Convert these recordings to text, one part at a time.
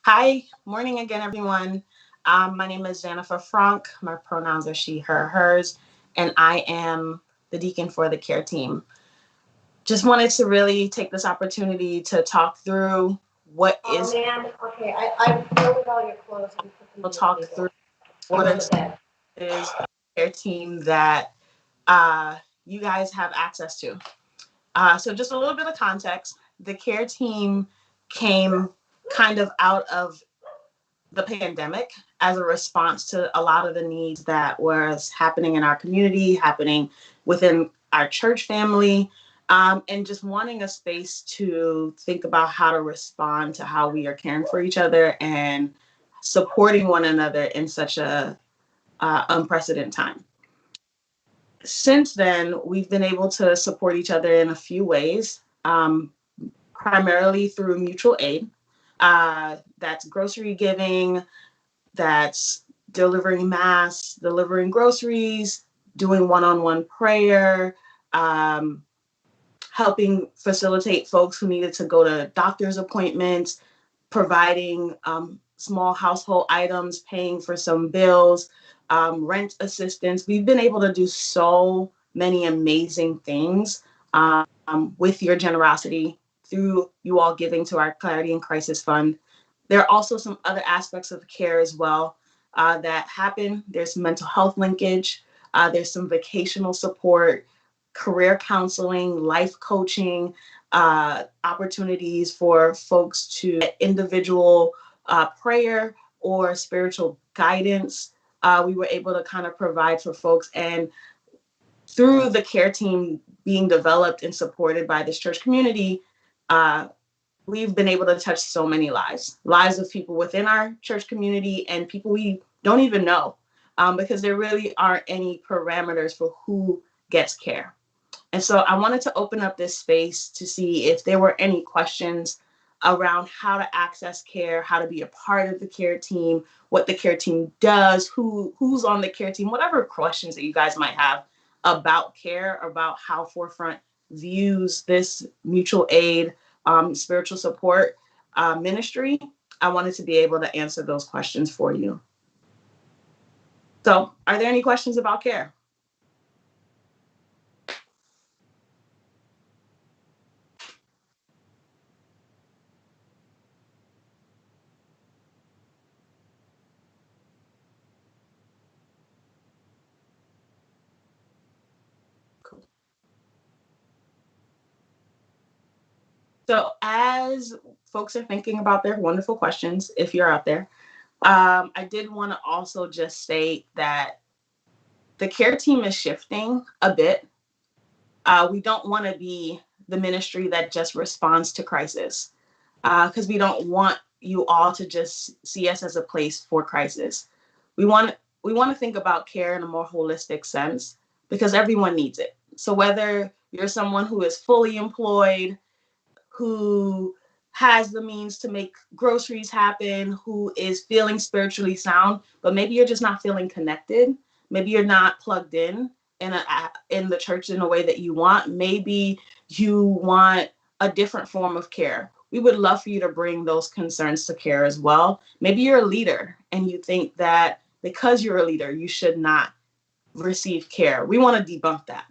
Hi, morning again, everyone. My name is Zanifa Franck. My pronouns are she, her, hers, and I am the deacon for the care team. Just wanted to really take this opportunity to talk through what Oh, is ma'am, okay, I folded all your clothes and put them we'll on the talk table through or what on the are bed. is care team that uh, you guys have access to. So just a little bit of context. The care team came kind of out of the pandemic as a response to a lot of the needs that was happening in our community, happening within our church family, and just wanting a space to think about how to respond to how we are caring for each other and supporting one another in such a unprecedented time. Since then, we've been able to support each other in a few ways, primarily through mutual aid. That's grocery giving, that's delivering mass, delivering groceries, doing one-on-one prayer, um, helping facilitate folks who needed to go to doctor's appointments, providing small household items, paying for some bills, rent assistance. We've been able to do so many amazing things with your generosity through you all giving to our Clarity and Crisis Fund. There are also some other aspects of care as well that happen. There's mental health linkage, there's some vocational support, career counseling, life coaching, opportunities for folks to get individual prayer or spiritual guidance. We were able to kind of provide for folks. And through the care team being developed and supported by this church community, uh, we've been able to touch so many lives of people within our church community and people we don't even know, because there really aren't any parameters for who gets care. And so I wanted to open up this space to see if there were any questions around how to access care, how to be a part of the care team, what the care team does, who's on the care team, whatever questions that you guys might have about care, about how Forefront views this mutual aid, spiritual support ministry. I wanted to be able to answer those questions for you. So, are there any questions about care? So, as folks are thinking about their wonderful questions, if you're out there, I did want to also just state that the care team is shifting a bit. We don't want to be the ministry that just responds to crisis, because we don't want you all to just see us as a place for crisis. We want we want to think about care in a more holistic sense because everyone needs it. So whether you're someone who is fully employed, who has the means to make groceries happen, who is feeling spiritually sound, but maybe you're just not feeling connected. Maybe you're not plugged in the church in a way that you want. Maybe you want a different form of care. We would love for you to bring those concerns to care as well. Maybe you're a leader and you think that because you're a leader, you should not receive care. We want to debunk that.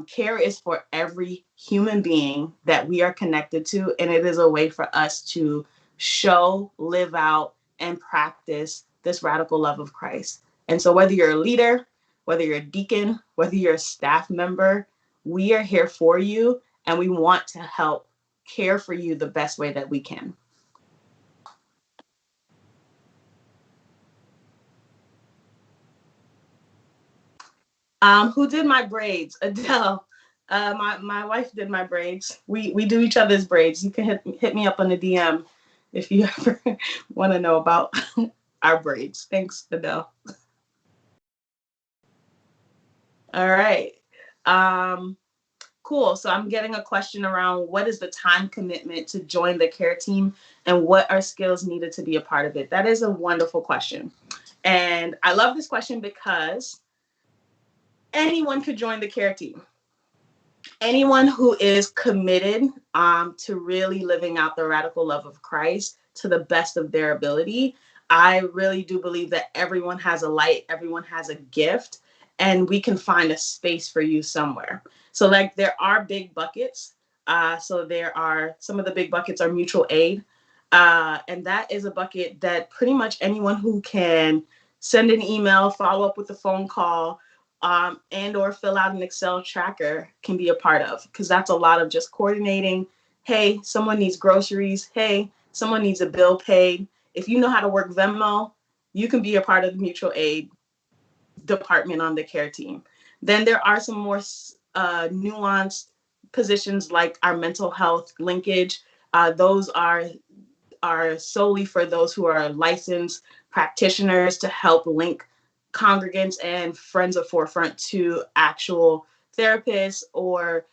Care is for every human being that we are connected to, and it is a way for us to show, live out, and practice this radical love of Christ. And so, whether you're a leader, whether you're a deacon, whether you're a staff member, we are here for you, and we want to help care for you the best way that we can. Who did my braids? Adele. My wife did my braids. We do each other's braids. You can hit me up on the DM if you ever want to know about our braids. Thanks, Adele. All right. Um, cool. So I'm getting a question around what is the time commitment to join the care team and what are skills needed to be a part of it? That is a wonderful question. And I love this question because anyone could join the care team. Anyone who is committed to really living out the radical love of Christ to the best of their ability. I really do believe that everyone has a light, everyone has a gift, and we can find a space for you somewhere. So, like, there are big buckets. So, there are some of the big buckets are mutual aid. And that is a bucket that pretty much anyone who can send an email, follow up with a phone call, and or fill out an Excel tracker can be a part of, because that's a lot of just coordinating. Hey, someone needs groceries. Hey, someone needs a bill paid. If you know how to work Venmo, you can be a part of the mutual aid department on the care team. Then there are some more nuanced positions like our mental health linkage. Those are solely for those who are licensed practitioners to help link congregants and friends of Forefront to actual therapists or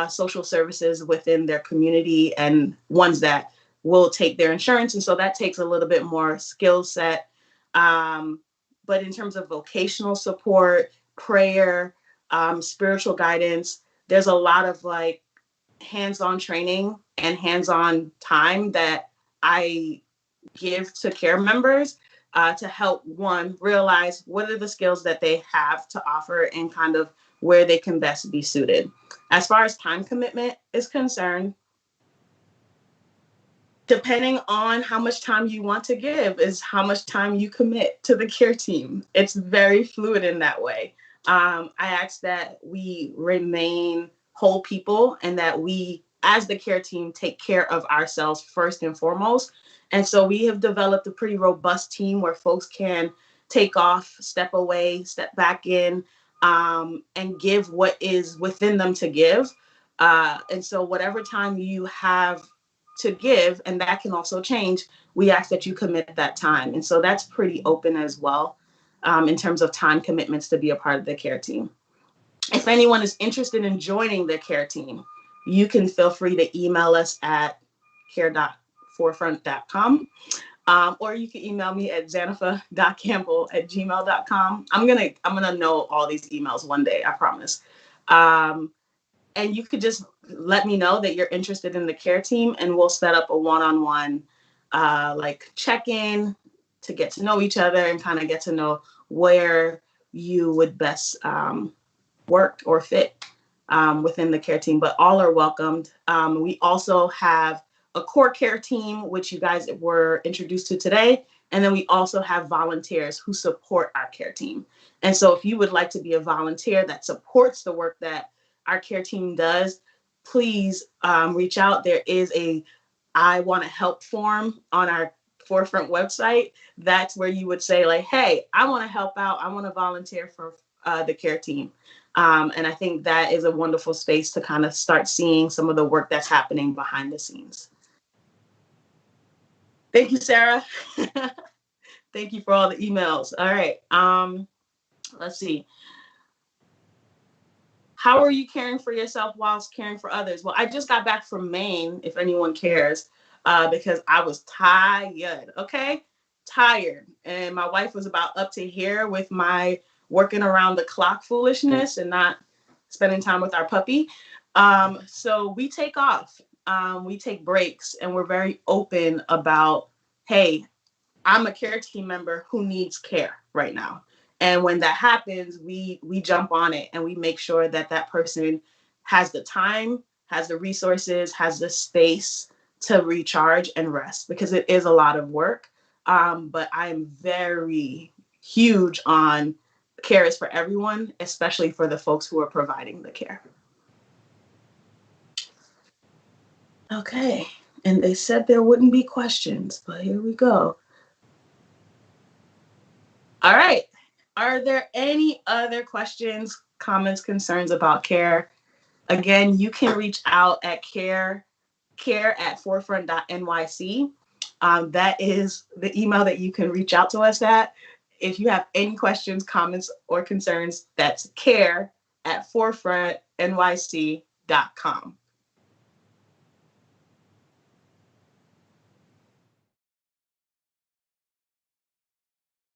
social services within their community, and ones that will take their insurance. And so that takes a little bit more skill set. Um, but in terms of vocational support, prayer, spiritual guidance, there's a lot of like hands-on training and hands-on time that I give to care members to help one realize what are the skills that they have to offer and kind of where they can best be suited. As far as time commitment is concerned, depending on how much time you want to give is how much time you commit to the care team. It's very fluid in that way. I ask that we remain whole people and that we, as the care team, take care of ourselves first and foremost. And so we have developed a pretty robust team where folks can take off, step away, step back in, and give what is within them to give. And so, whatever time you have to give, and that can also change, we ask that you commit that time. And so that's pretty open as well, in terms of time commitments to be a part of the care team. If anyone is interested in joining the care team, you can feel free to email us at care.forefront.com. Or you can email me at zanifa.campbell@gmail.com. I'm gonna know all these emails one day, I promise. Um, and you could just let me know that you're interested in the care team, and we'll set up a one-on-one like check-in to get to know each other and kind of get to know where you would best work or fit within the care team. But all are welcomed. We also have a core care team, which you guys were introduced to today. And then we also have volunteers who support our care team. And so if you would like to be a volunteer that supports the work that our care team does, please reach out. There is a I want to help form on our Forefront website. That's where you would say like, hey, I want to help out. I want to volunteer for the care team. And I think that is a wonderful space to kind of start seeing some of the work that's happening behind the scenes. Thank you, Sarah. Thank you for all the emails. All right. Let's see. How are you caring for yourself whilst caring for others? Well, I just got back from Maine, if anyone cares, because I was tired, okay? Tired. And my wife was about up to here with my working around the clock foolishness and not spending time with our puppy. So we take off, we take breaks, and we're very open about, hey, I'm a care team member who needs care right now. And when that happens, we jump on it and we make sure that that person has the time, has the resources, has the space to recharge and rest, because it is a lot of work. But I'm very huge on care is for everyone, especially for the folks who are providing the care. Okay. And they said there wouldn't be questions, but here we go. All right. Are there any other questions, comments, concerns about care? Again, you can reach out at care@forefront.nyc. That is the email that you can reach out to us at. If you have any questions, comments, or concerns, that's care@forefrontnyc.com.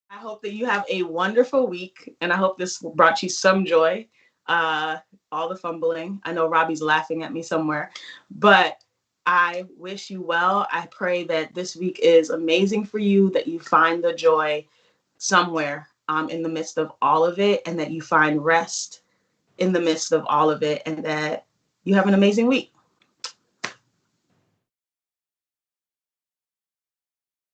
I hope that you have a wonderful week, and I hope this brought you some joy. uh, all the fumbling. I know Robbie's laughing at me somewhere, but I wish you well. I pray that this week is amazing for you, that you find the joy somewhere in the midst of all of it, and that you find rest in the midst of all of it, and that you have an amazing week.